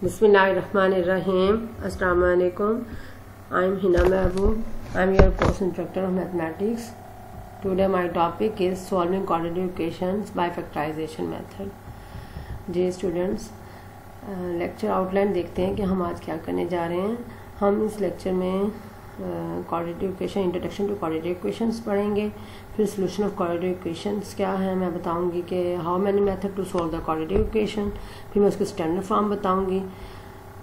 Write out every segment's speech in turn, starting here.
Bismillahirrahmanirrahim. Assalamu alaikum. I am Hina Mehboob. I am your course instructor of mathematics. Today my topic is solving quadratic equations by factorization method. जी students, lecture outline देखते हैं कि हम आज क्या करने जा रहे हैं। हम इस लेक्चर में quadratic equation, introduction to quadratic equations पढ़ेंगे। फिर सोल्यूशन ऑफ क्वाड्रेटिक इक्वेशंस क्या है मैं बताऊंगी कि how many method to solve the quadratic equation. फिर मैं उसकी स्टैंडर्ड फॉर्म बताऊंगी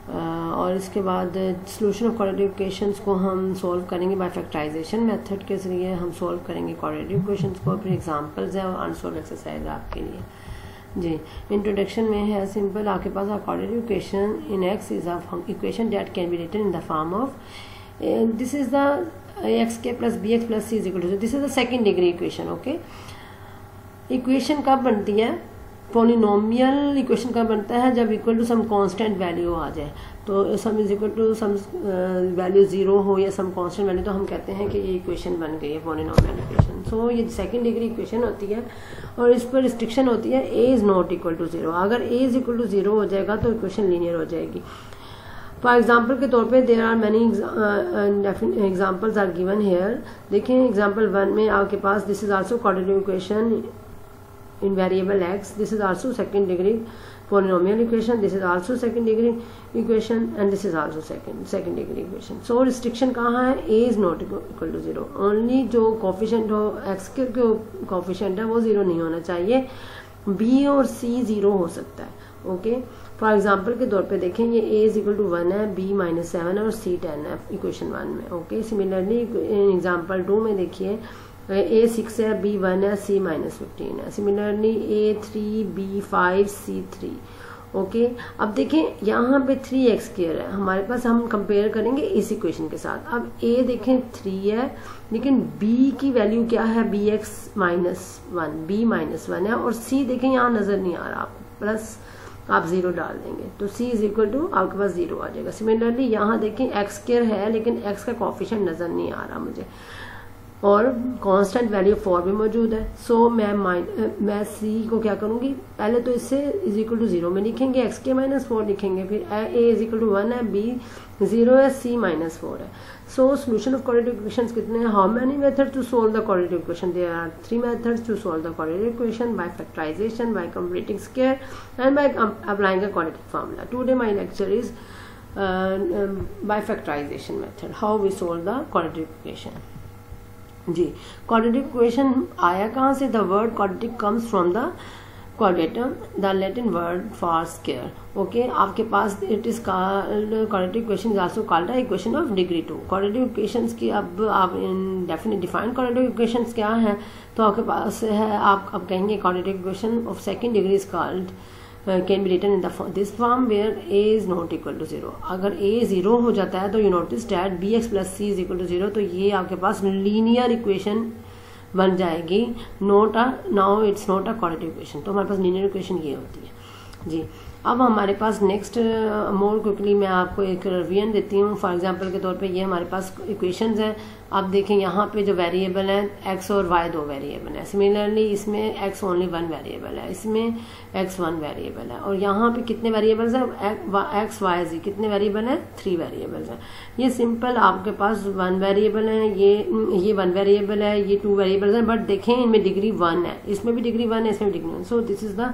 और इसके बाद सोल्यूशन ऑफ क्वाड्रेटिक इक्वेशंस को हम सॉल्व करेंगे बाय फैक्टराइजेशन मेथड के जरिए। हम सॉल्व करेंगे क्वाड्रेटिक इक्वेशंस को। फिर एग्जांपल्स है और अनसॉल्व एक्सरसाइज आपके लिए। जी इंट्रोडक्शन में है सिंपल, आपके पास quadratic equation in x is a equation that can be written in the form of this is the xk plus bx plus c is equal to 0. This is the second degree equation. Okay, equation कब बनती है? Polynomial equation कब बनता है? जब equal to some constant value आ जाए। तो some is equal to some value 0 हो या सम कांस्टेंट वैल्यू, तो हम कहते हैं कि ये इक्वेशन बन गई है पॉलिनोमियल इक्वेशन। सो ये सेकंड डिग्री इक्वेशन होती है और इस पर रिस्ट्रिक्शन होती है a is not equal to 0। अगर a इज इक्वल टू 0 हो जाएगा तो इक्वेशन लीनियर हो जाएगी। फॉर एग्जाम्पल के तौर पे there are many examples are given here. देखें एग्जाम्पल 1 में आपके पास this is also quadratic equation in variable x. This is also second degree polynomial equation. This is also second degree equation and this is also second degree equation. So restriction कहाँ है? A is not equal to 0. Only जो coefficient हो x के coefficient है वो 0 नहीं होना चाहिए। B और C 0 हो सकता है। ओके, फॉर एग्जाम्पल के तौर पे देखें ये a is equal to 1 है, b -7 है और c 10 है इक्वेशन 1 में। ओके, सिमिलरली एग्जाम्पल 2 में देखिए a 6 है, b 1 है, c -15 है। Similarly a 3, b 5, c 3। Okay, अब देखें यहाँ पे 3x² है हमारे पास, हम कंपेयर करेंगे इस इक्वेशन के साथ। अब a देखें 3 है लेकिन b की वैल्यू क्या है? bx -1, b -1 है और c देखें यहाँ नजर नहीं आ रहा आपको, प्लस आप 0 डाल देंगे तो c इज इक्वल टू आपके पास 0 आ जाएगा। सिमिलरली यहाँ देखें x² है लेकिन x का कोफिशिएंट नजर नहीं आ रहा मुझे और कांस्टेंट वैल्यू 4 भी मौजूद है। सो मैं c को क्या करूंगी, पहले तो इससे इज इक्वल टू 0 में लिखेंगे, xk -4 लिखेंगे, फिर a इज इक्वल टू 1 है, b 0 है, c -4 है। So solution of quadratic equations कितने हैं? How many method to solve the quadratic equation? There are 3 methods to solve the quadratic equation by factorisation, by completing square and by applying a quadratic formula. Today my lecture is by factorisation method, how we solve the quadratic equation. जी quadratic equation आया कहाँ से? The word quadratic comes from the quadratum, the Latin word for square. Okay, आपके पास it is called quadratic equation is also called equation of degree 2। Quadratic equations की अब आप definite define quadratic equations क्या है तो आपके पास है, आप अब कहेंगे quadratic equation of second degree is called can be written in this form where a is not equal to 0. अगर a 0 हो जाता है तो you notice that bx plus c is equal to 0, तो ये आपके पास लीनियर इक्वेशन बन जाएगी। Now it's not a quadratic equation. तो हमारे पास लीनियर इक्वेशन ये होती है। जी अब हमारे पास नेक्स्ट मोर क्विकली मैं आपको एक रिवीजन देती हूँ। फॉर एग्जांपल के तौर पे ये हमारे पास इक्वेशंस हैं। आप देखें यहाँ पे जो वेरिएबल है x और y 2 वेरिएबल है। सिमिलरली इसमें x ओनली 1 वेरिएबल है, इसमें x 1 वेरिएबल है और यहाँ पे कितने वेरिएबल्स हैं? x y z कितने वेरिएबल है? 3 वेरिएबल्स हैं। ये सिंपल आपके पास 1 वेरिएबल है, ये 1 वेरिएबल है, ये 2 वेरिएबल्स हैं, बट देखें इनमें डिग्री 1 है, इसमें भी डिग्री 1 है, इसमें भी degree 1। So this is the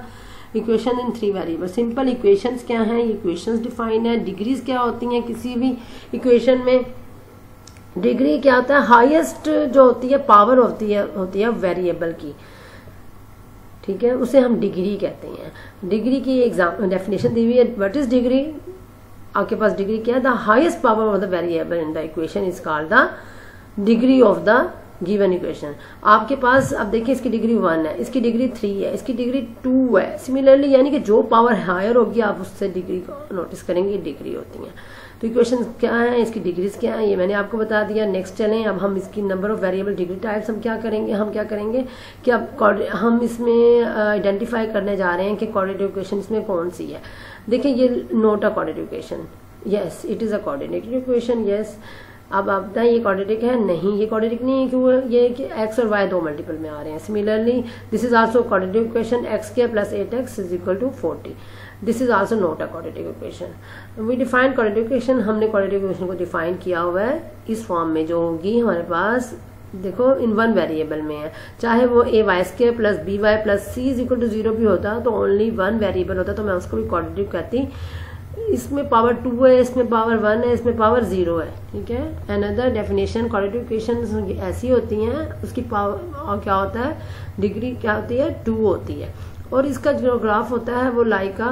equation in 3 variable. Simple equations क्या हैं? इक्वेशंस डिफाइन है। डिग्रीज क्या होती हैं किसी भी इक्वेशन में? डिग्री क्या होता है? हाईएस्ट जो होती है पावर होती है वेरिएबल की, ठीक है, उसे हम डिग्री कहते हैं। डिग्री की डेफिनेशन दी हुई है। What is degree? आपके पास डिग्री क्या है? The highest power of the variable in the equation is called the degree of the given equation. आपके पास अब देखिए इसकी डिग्री 1 है, इसकी डिग्री 3 है, इसकी डिग्री 2 है। सिमिलरली यानी कि जो पावर हायर होगी आप उससे डिग्री को नोटिस करेंगे, डिग्री होती है। तो इक्वेशन क्या है, इसकी डिग्रीज क्या है, ये मैंने आपको बता दिया। नेक्स्ट चलें, अब हम इसकी number of variable degree types हम क्या करेंगे कि अब हम इसमें आइडेंटिफाई करने जा रहे हैं कि क्वाड्रेटिक इक्वेशन इसमें कौन सी है। देखिए ये note a quadratic equation, yes it is a quadratic equation, yes. अब आप बताएं ये क्वाड्रेटिक है? नहीं, ये क्वाड्रेटिक नहीं है। क्यों? ये कि x और y 2 मल्टीपल में आ रहे हैं। Similarly this is also quadratic equation, x² + 8x = 40। This is also not a quadratic equation. We define quadratic equation, हमने क्वाड्रेटिक इक्वेशन को डिफाइन किया हुआ है इस फॉर्म में, जो होगी हमारे पास देखो इन वन वेरिएबल में है, चाहे वो a y square plus b y plus c is equal to 0 भी होता तो ओनली वन वेरिएबल होता तो मैं उसको भी क्वाड्रेटिक कहती। इसमें पावर 2 है, इसमें पावर 1 है, इसमें पावर 0 है, ठीक है। अनदर डेफिनेशन क्वाड्रेटिक इक्वेशन ऐसी होती हैं, उसकी पावर और क्या होता है, डिग्री क्या होती है, 2 होती है, और इसका जो ग्राफ होता है वो लाइक का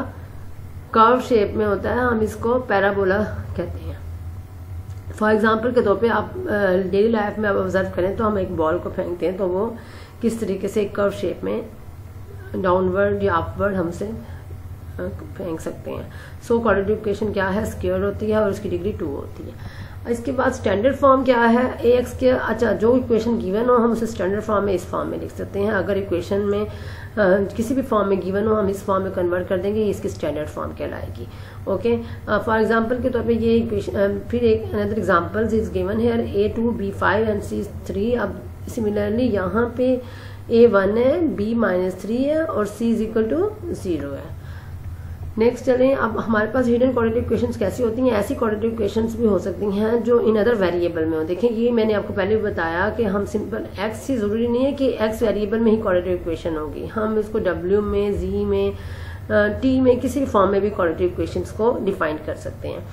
कर्व शेप में होता है, हम इसको पैराबोला कहते हैं। फॉर एग्जाम्पल के तौर पे आप डेली लाइफ में आप ऑब्जर्व करें तो हम एक बॉल को फेंकते हैं तो वो किस तरीके से एक कर्व शेप में डाउनवर्ड या अपवर्ड हमसे फेंक सकते हैं। सो क्वाड्रेटिक इक्वेशन क्या है, स्क्वायर होती है और उसकी डिग्री 2 होती है। इसके बाद स्टैंडर्ड फॉर्म क्या है, ए एक्स के, अच्छा जो इक्वेशन गिवन हो हम उसे स्टैंडर्ड फॉर्म में इस फॉर्म में लिख सकते हैं। अगर इक्वेशन में किसी भी फॉर्म में गिवन हो हम इस फॉर्म में कन्वर्ट कर देंगे, इसकी स्टैंडर्ड फॉर्म कहलाएगी। ओके, फॉर एग्जांपल के तौर पे ये इक्वेशन, फिर एक another examples is given here A2 B5 and C3। अब सिमिलरली यहाँ पे A1 है, B-3 है और C इज इक्वल टू 0 है। नेक्स्ट चलें, अब हमारे पास हिडन क्वाड्रेटिक इक्वेशंस कैसी होती हैं, ऐसी क्वाड्रेटिक इक्वेशंस भी हो सकती हैं जो इन अदर वेरिएबल में हो। देखिए ये मैंने आपको पहले भी बताया कि हम सिंपल एक्स ही जरूरी नहीं है कि एक्स वेरिएबल में ही क्वाड्रेटिक इक्वेशन होगी, हम इसको डब्ल्यू में, जी में, टी में, किसी भी फॉर्म में भी क्वाड्रेटिक इक्वेशंस को डिफाइन कर सकते हैं।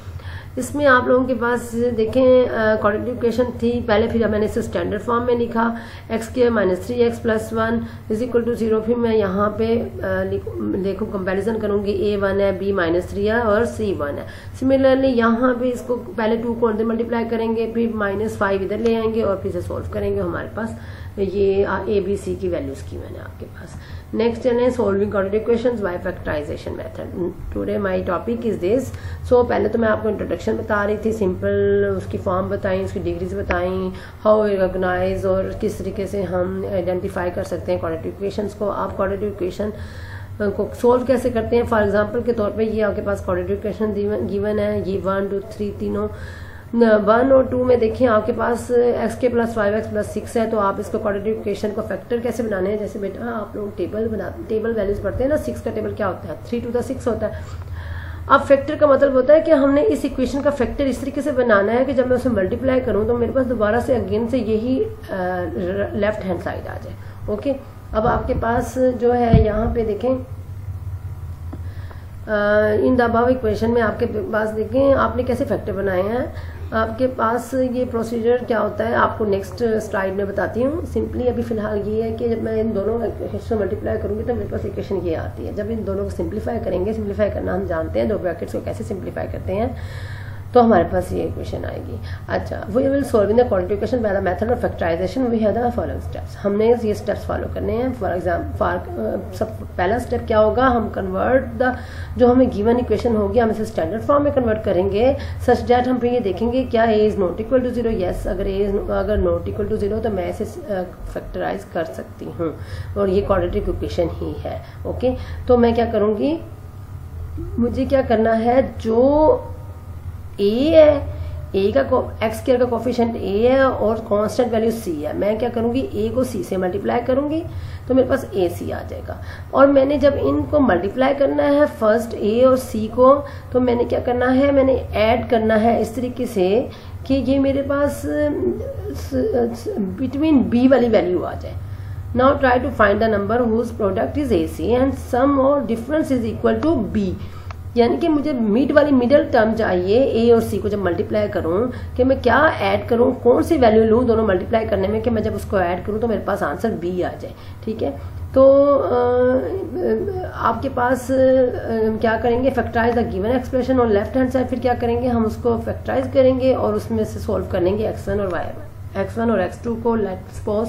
इसमें आप लोगों के पास देखें क्वाड्रेटिक इक्वेशन थी पहले, फिर मैंने इसे स्टैंडर्ड फॉर्म में लिखा, एक्स के -3x + 1 इज इक्वल टू 0। फिर मैं यहाँ पे देखो कंपैरिजन करूंगी, A1 है, B-3 है और C1 है। सिमिलरली यहाँ पे इसको पहले 2 को अंदर मल्टीप्लाई करेंगे, फिर -5 इधर ले आएंगे और फिर से सोल्व करेंगे। हमारे पास ये ABC की वैल्यूज की मैंने आपके पास। नेक्स्ट है solving quadratic equations by factorisation method. Today my topic is this. So पहले तो मैं आपको इंट्रोडक्शन बता रही थी, सिंपल उसकी फॉर्म बताई, उसकी डिग्रीज बताई, हाउ रिकॉग्नाइज और किस तरीके से हम आइडेंटिफाई कर सकते हैं क्वाड्रेटिक इक्वेशंस को। आप क्वाड्रेटिक इक्वेशन को सोल्व कैसे करते हैं, फॉर एग्जाम्पल के तौर पे ये आपके पास क्वाड्रेटिक इक्वेशन गिवन है, ये 1 2 3 तीनों 1 और 2 में देखिए आपके पास x के + 5x + 6 है, तो आप इसको क्वाड्रेटिक इक्वेशन को फैक्टर कैसे बनाने हैं, जैसे बेटा आप लोग टेबल वैल्यूज पढ़ते हैं ना, 6 का टेबल क्या होता है, 3 to the 6 होता है। अब फैक्टर का मतलब होता है कि हमने इस इक्वेशन का फैक्टर इस तरीके से बनाना है कि जब मैं उसे मल्टीप्लाई करूं तो मेरे पास दोबारा से अगेन से यही लेफ्ट हैंड साइड आ जाए। ओके, अब आपके पास जो है यहाँ पे देखें इन द अबव इक्वेशन में आपके पास देखें आपने कैसे फैक्टर बनाए हैं। आपके पास ये प्रोसीजर क्या होता है आपको नेक्स्ट स्लाइड में बताती हूँ। सिंपली अभी फिलहाल ये है कि जब मैं इन दोनों इक्वेशन मल्टीप्लाई करूंगी तो मेरे पास इक्वेशन ये आती है। जब इन दोनों को सिंप्लीफाई करेंगे, सिंप्लीफाई करना हम जानते हैं, 2 ब्रैकेट्स को कैसे सिंप्लीफाई करते हैं, तो हमारे पास ये इक्वेशन आएगी। अच्छा, we will solving the quadratic equation by the method of factorisation. We have the following steps. हमने ये स्टेप्स फॉलो करने हैं। फॉर एग्जाम्पल सब पहला स्टेप क्या होगा, हम कन्वर्ट द जो हमें गिवन इक्वेशन होगी हम इसे स्टैंडर्ड फॉर्म में कन्वर्ट करेंगे, सच दैट हम फिर ये देखेंगे क्या a is not equal to 0। Yes, अगर नॉट इक्वल टू 0 तो मैं इसे फैक्टराइज कर सकती हूँ और ये क्वाड्रेटिक इक्वेशन ही है। ओके, तो मैं क्या करूंगी, मुझे क्या करना है, जो ए है, ए का एक्स स्क्वायर का कोफिशिएंट ए है और कांस्टेंट वैल्यू सी है, मैं क्या करूंगी, ए को सी से मल्टीप्लाई करूंगी तो मेरे पास ए सी आ जाएगा। और मैंने जब इनको मल्टीप्लाई करना है फर्स्ट ए और सी को, तो मैंने क्या करना है, मैंने ऐड करना है इस तरीके से कि ये मेरे पास बिटवीन बी वाली वैल्यू आ जाए। Now try to find the number whose product is a c and sum और difference is equal to b. यानी कि मुझे मिड वाली मिडल टर्म चाहिए, ए और सी को जब मल्टीप्लाई करूं कि मैं क्या ऐड करूं, कौन सी वैल्यू लूं दोनों मल्टीप्लाई करने में कि मैं जब उसको ऐड करूं तो मेरे पास आंसर बी आ जाए। ठीक है, तो आपके पास क्या करेंगे, फैक्टराइज द गिवन एक्सप्रेशन और लेफ्ट हैंड साइड, फिर क्या करेंगे, हम उसको फैक्टराइज करेंगे और उसमें से सोल्व करेंगे x1 और x2 को। लेट्स सपोज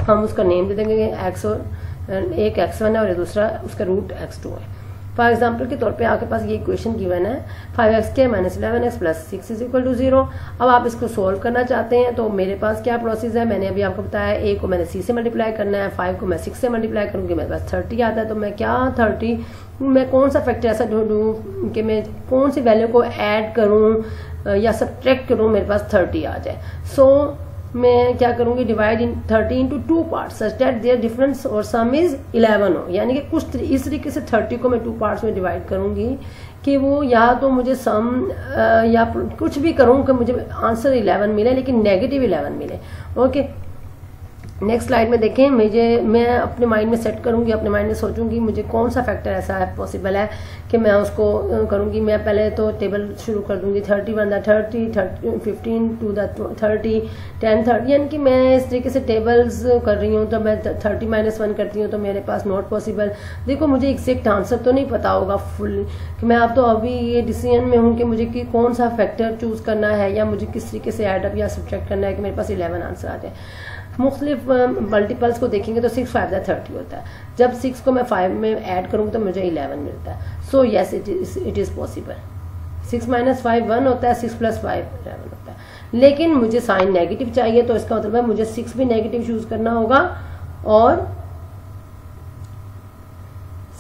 हम उसका नेम दे देंगे x, और एक x1 है और दूसरा उसका रूट x2 है। फॉर एग्जाम्पल के तौर पे आपके पास ये इक्वेशन गिवन है 5x के -11x + 6 इज इक्वल टू 0। अब आप इसको सोल्व करना चाहते हैं तो मेरे पास क्या प्रोसेस है, मैंने अभी आपको बताया, ए को मैंने सी से मल्टीप्लाई करना है, 5 को मैं 6 से मल्टीप्लाई करूंगी, मेरे पास 30 आता है। तो मैं क्या 30, मैं कौन सा फैक्टर ऐसा ढूंढूं कि मैं कौन सी वैल्यू को ऐड करूं या सब्ट्रैक्ट करूं, मेरे पास 30 आ जाए। सो मैं क्या करूंगी, divide in 30 into 2 part such that their difference और सम इज 11 हो, यानी कि कुछ इस तरीके से 30 को मैं 2 पार्ट्स में डिवाइड करूंगी कि वो या तो मुझे सम या कुछ भी करूं कि मुझे आंसर 11 मिले लेकिन नेगेटिव 11 मिले। ओके, नेक्स्ट स्लाइड में देखें, मैं अपने माइंड में सेट करूंगी, अपने माइंड में सोचूंगी मुझे कौन सा फैक्टर ऐसा है पॉसिबल है कि मैं उसको करूंगी। मैं पहले तो टेबल शुरू कर दूंगी, 31 द 30, 15 to the 30, 10 30, यानी कि मैं इस तरीके से टेबल्स कर रही हूँ। तो मैं 30 - 1 करती हूँ तो मेरे पास नॉट पॉसिबल। देखो मुझे एग्जैक्ट आंसर तो नहीं पता होगा फुल, कि मैं अब तो अभी ये डिसीजन में हूँ कि मुझे कि कौन सा फैक्टर चूज करना है या मुझे किस तरीके से एड अप या सब्ट्रैक्ट करना है कि मेरे पास 11 आंसर आ जाए। मुख्तलिफ मल्टीपल्स को देखेंगे तो 6 × 5 = 30 होता है। जब 6 को मैं 5 में ऐड करूंगी तो मुझे 11 मिलता है। So yes it is possible. 6 - 5 1 होता है, 6 + 5 11 होता है। लेकिन मुझे साइन नेगेटिव चाहिए, तो इसका मतलब है मुझे 6 भी नेगेटिव चूज करना होगा और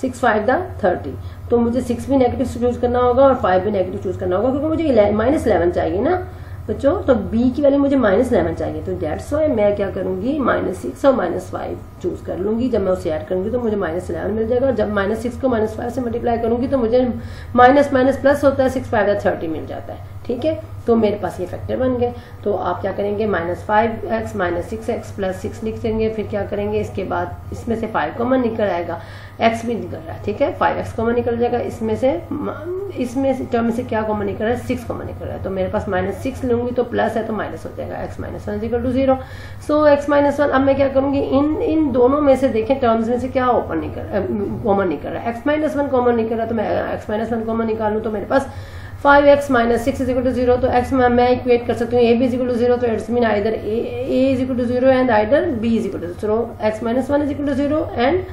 6 × 5 = 30। तो मुझे 6 भी नेगेटिव चूज करना होगा और 5 भी नेगेटिव चूज करना होगा, क्योंकि मुझे -11 चाहिए ना बच्चों। तो b की वैल्यू मुझे -11 चाहिए, तो दैट्स व्हाई मैं क्या करूंगी, -6 और -5 चूज कर लूंगी। जब मैं उसे ऐड करूंगी तो मुझे -11 मिल जाएगा। और जब -6 को -5 से मल्टीप्लाई करूंगी तो मुझे माइनस प्लस होता है, 6 × 5 = 30 मिल जाता है। ठीक है, तो मेरे पास ये फैक्टर बन गए। तो आप क्या करेंगे, -5x - 6x + 6 लिख देंगे। फिर क्या करेंगे, इसके बाद इसमें से 5 कॉमन निकल आएगा, x भी निकल रहा है। ठीक है, 5x कॉमन निकल जाएगा। इसमें से टर्म से क्या कॉमन निकल रहा है, 6 कॉमन निकल रहा है। तो मेरे पास -6 लूंगी तो प्लस है तो माइनस हो जाएगा, x - 1 = 0। सो x - 1, अब मैं क्या करूंगी, इन दोनों में से देखें टर्म्स में से क्या कॉमन निकल रहा है, x - 1 कॉमन निकल रहा है। तो मैं x - 1 कॉमन निकालूं तो मेरे पास 5x - 6 = 0। तो x मैं इक्वेट कर सकती हूँ, a b = 0। तो it's mean either a = 0 and either b = 0। x - 1 = 0 and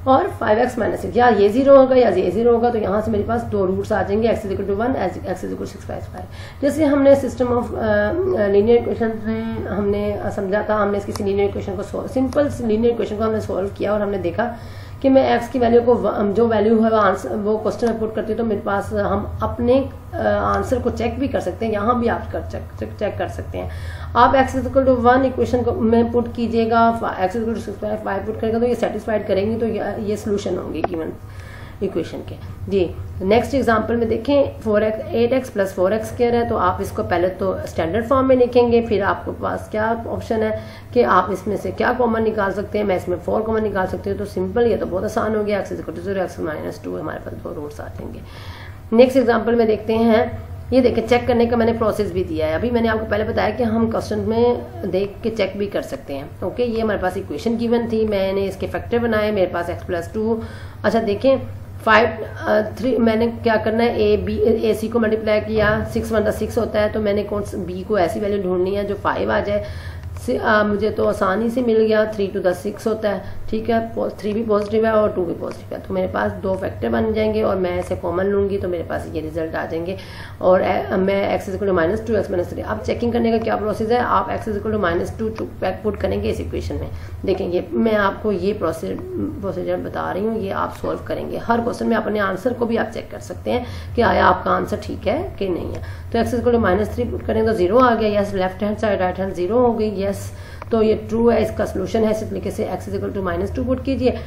और 5x - 6, या ये 0 होगा या ये 0 होगा। तो यहाँ से मेरे पास 2 रूट्स आ जाएंगे, x = 1, x = 6/5। जैसे हमने सिस्टम ऑफ लीनियर इक्वेशन में हमने समझा था, हमने किसी लीनियर इक्वेशन को सिंपल लीनियर इक्वेशन को हमने सॉल्व किया और हमने देखा कि मैं x की वैल्यू को जो वैल्यू है वो क्वेश्चन में पुट करती हूँ तो मेरे पास हम अपने आंसर को चेक भी कर सकते हैं। यहाँ भी आप चेक कर सकते हैं। आप x = 1 इक्वेशन को में पुट कीजिएगा, x = 6/5 पुट करेगा तो ये सेटिस्फाइड करेंगे, तो ये सोल्यूशन होंगे गिवन इक्वेशन के। जी नेक्स्ट एग्जांपल में देखें, 8x + 4x² है। तो आप इसको पहले तो स्टैंडर्ड फॉर्म में लिखेंगे, फिर आपके पास क्या ऑप्शन है कि आप इसमें से क्या कॉमन निकाल सकते हैं। मैं इसमें 4 कॉमन निकाल सकती हूँ, तो सिंपल, ये तो बहुत आसान हो गया। x = 0, x - 2, हमारे पास 2 रूट्स आ जाएंगे। नेक्स्ट एग्जाम्पल में देखते हैं, ये देखिए चेक करने का मैंने प्रोसेस भी दिया है। अभी मैंने आपको पहले बताया कि हम क्वेश्चन में देख के चेक भी कर सकते हैं। ओके, ये हमारे पास इक्वेशन गिवन थी, मैंने इसके फैक्टर बनाए, मेरे पास x + 2। अच्छा देखें 3 मैंने क्या करना है, ए सी को मल्टीप्लाई किया, 6 × 6 होता है। तो मैंने बी को ऐसी वैल्यू ढूंढनी है जो 5 आ जाए। मुझे तो आसानी से मिल गया, 3 × 6 होता है। ठीक है, 3 भी पॉजिटिव है और 2 भी पॉजिटिव है। तो मेरे पास 2 फैक्टर बन जाएंगे और मैं इसे कॉमन लूंगी तो मेरे पास ये रिजल्ट आ जाएंगे। और मैं x = -2, x - 3। अब चेकिंग करने का क्या प्रोसेस है, आप x = -2 पुट करेंगे इस इक्वेशन में। देखेंगे मैं आपको ये प्रोसीजर बता रही हूँ, ये आप सॉल्व करेंगे। हर क्वेश्चन में अपने आंसर को भी आप चेक कर सकते हैं कि आया आपका आंसर ठीक है कि नहीं है। तो x = -3 पुट करेंगे तो 0 आ गया। Yes, left hand side right hand 0 हो गई। यस, तो ये ट्रू है, इसका सोल्यूशन है। इस तरीके से x = -2 पुट कीजिए।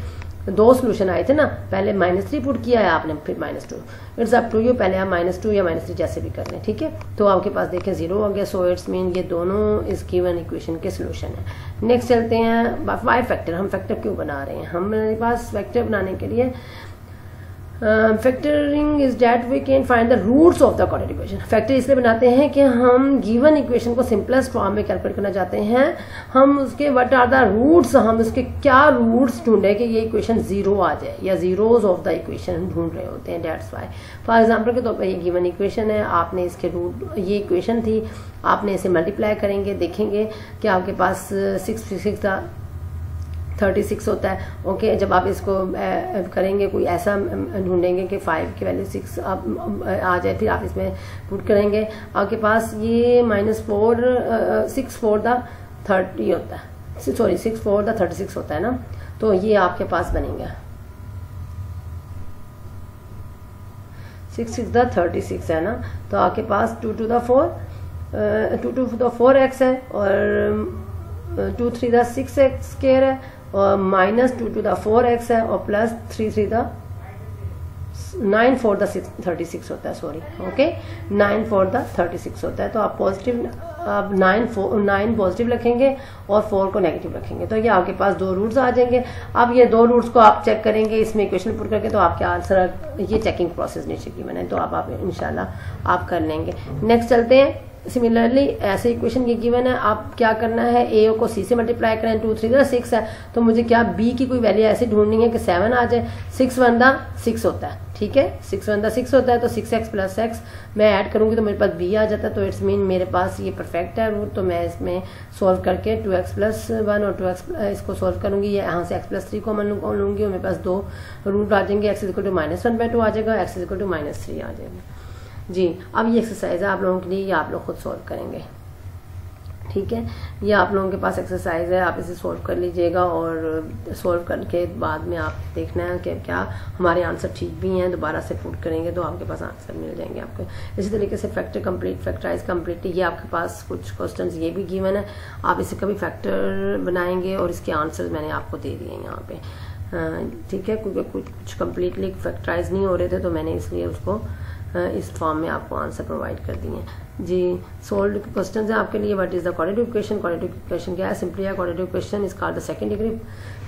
2 सोल्यूशन आए थे ना, पहले -3 पुट किया है आपने, फिर -2। इट्स अप टू यू, पहले आप -2 या -3 जैसे भी कर लें। ठीक है, तो आपके पास देखें 0 हो गया। सो इट्स मीन ये दोनों इस गिवन इक्वेशन के सोल्यूशन है। नेक्स्ट चलते हैं 5 फैक्टर। हम फैक्टर क्यों बना रहे हैं, हमारे पास फैक्टर बनाने के लिए factoring is that we can find the roots of the quadratic equation. Factor इसलिए बनाते हैं कि हम गिवन इक्वेशन को सिंपलेस्ट फॉर्म में कैलकुलेट करना चाहते हैं। हम उसके व्हाट आर द रूट्स, हम उसके क्या रूट्स ढूंढे कि ये इक्वेशन 0 आ जाए, या जीरोज ऑफ द इक्वेशन ढूंढ रहे होते हैं। दैट्स व्हाई फॉर एग्जांपल के तौर पर ये गिवन इक्वेशन है, आपने इसके रूट, ये इक्वेशन थी, आपने इसे मल्टीप्लाई करेंगे, देखेंगे कि आपके पास 6 36 होता है। ओके, जब आप इसको करेंगे, कोई ऐसा ढूंढेंगे कि 5 की वैल्यू 6 आ जाए, फिर आप इसमें पुट करेंगे, आपके पास ये -4 6 4 द 30 होता है, सॉरी 6 4 द 36 होता है ना। तो ये आपके पास बनेगा 6 6 द 36 है ना। तो आपके पास 2 to the 4 2 two the 4x है और 2 3 द 6x स्क्वायर है और माइनस 2 टू द 4x है और प्लस 3 3 द 9 4 द 36 होता है, सॉरी, ओके, 9 4 द 36 होता है। तो आप पॉजिटिव, आप 9 पॉजिटिव रखेंगे और 4 को नेगेटिव रखेंगे तो ये आपके पास 2 रूट्स आ जाएंगे। अब ये 2 रूट्स को आप चेक करेंगे इसमें इक्वेशन पुट करके, तो आपके आंसर, ये चेकिंग प्रोसेस नीचे की मैंने, तो आप इंशाल्लाह आप कर लेंगे। नेक्स्ट चलते हैं। सिमिलरली ऐसे इक्वेशन ये गिवन है, आप क्या करना है, ए को सी से मल्टीप्लाई करें, 2 3 6 है तो मुझे क्या बी की कोई वैल्यू ऐसी ढूंढनी है कि 7 आ जाए। 6 1 6 होता है, ठीक है, 6 1 6 होता है तो 6x प्लस x मैं ऐड करूंगी तो मेरे पास b आ जाता है। तो इट्स मीन मेरे पास ये परफेक्ट है रूट, तो मैं इसमें सॉल्व करके 2x प्लस 1 और 2x इसको सॉल्व करूंगी, ये यहाँ से x प्लस 3 कॉमन लूंगी और मेरे पास 2 रूट आ जाएंगे, x इक्वल टू -1/2 आ जाएगा, x इक्वल टू -3 आ जाएगा जी। अब ये एक्सरसाइज है आप लोगों के लिए, ये आप लोग खुद सॉल्व करेंगे, ठीक है। ये आप लोगों के पास एक्सरसाइज है, आप इसे सॉल्व कर लीजिएगा और सॉल्व करके बाद में आप देखना है कि क्या हमारे आंसर ठीक भी हैं, दोबारा से पुट करेंगे तो आपके पास आंसर मिल जाएंगे आपको। इसी तरीके से फैक्टर कंप्लीट, फैक्टराइज कंप्लीट, ये आपके पास कुछ क्वेश्चंस ये भी गिवन है, आप इसे कभी फैक्टर बनाएंगे और इसके आंसर मैंने आपको दे दिए यहाँ पे, ठीक है, क्योंकि कुछ कम्प्लीटली फैक्टराइज नहीं हो रहे थे तो मैंने इसलिए उसको इस फॉर्म में आपको आंसर प्रोवाइड कर दिए जी। सोल्व क्वेश्चन है आपके लिए। What is the quadratic equation? Quadratic equation क्या है? सिंपली है quadratic equation is called the second degree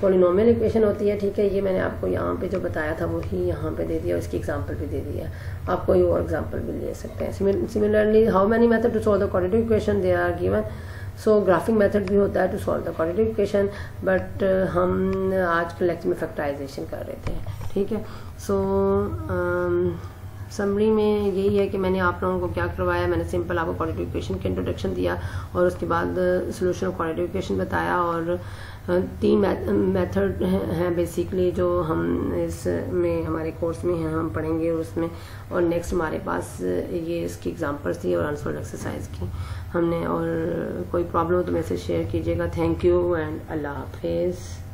polynomial equation होती है, ठीक है। ये मैंने आपको यहाँ पे जो बताया था वही यहाँ पे दे दिया और इसकी एग्जांपल भी दे दिया, आप कोई और एग्जांपल भी ले सकते हैं। Similarly how many method to solve the quadratic equation they are given. So graphing method भी होता है to solve the quadratic equation, but हम आज के लेक्चर में फैक्टराइजेशन कर रहे थे, ठीक है। सो समरी में यही है कि मैंने आप लोगों को क्या करवाया, मैंने सिंपल आपको क्वाड्रेटिक इक्वेशन के इंट्रोडक्शन दिया और उसके बाद सोल्यूशन ऑफ क्वाड्रेटिक इक्वेशन बताया और 3 मेथड हैं बेसिकली जो हम इसमें हमारे कोर्स में हैं हम पढ़ेंगे उसमें, और नेक्स्ट हमारे पास ये इसकी एग्जांपल्स थी और अनसॉल्व्ड एक्सरसाइज की हमने, और कोई प्रॉब्लम हो तो मेरे से शेयर कीजिएगा। थैंक यू एंड अल्लाह हाफिज़।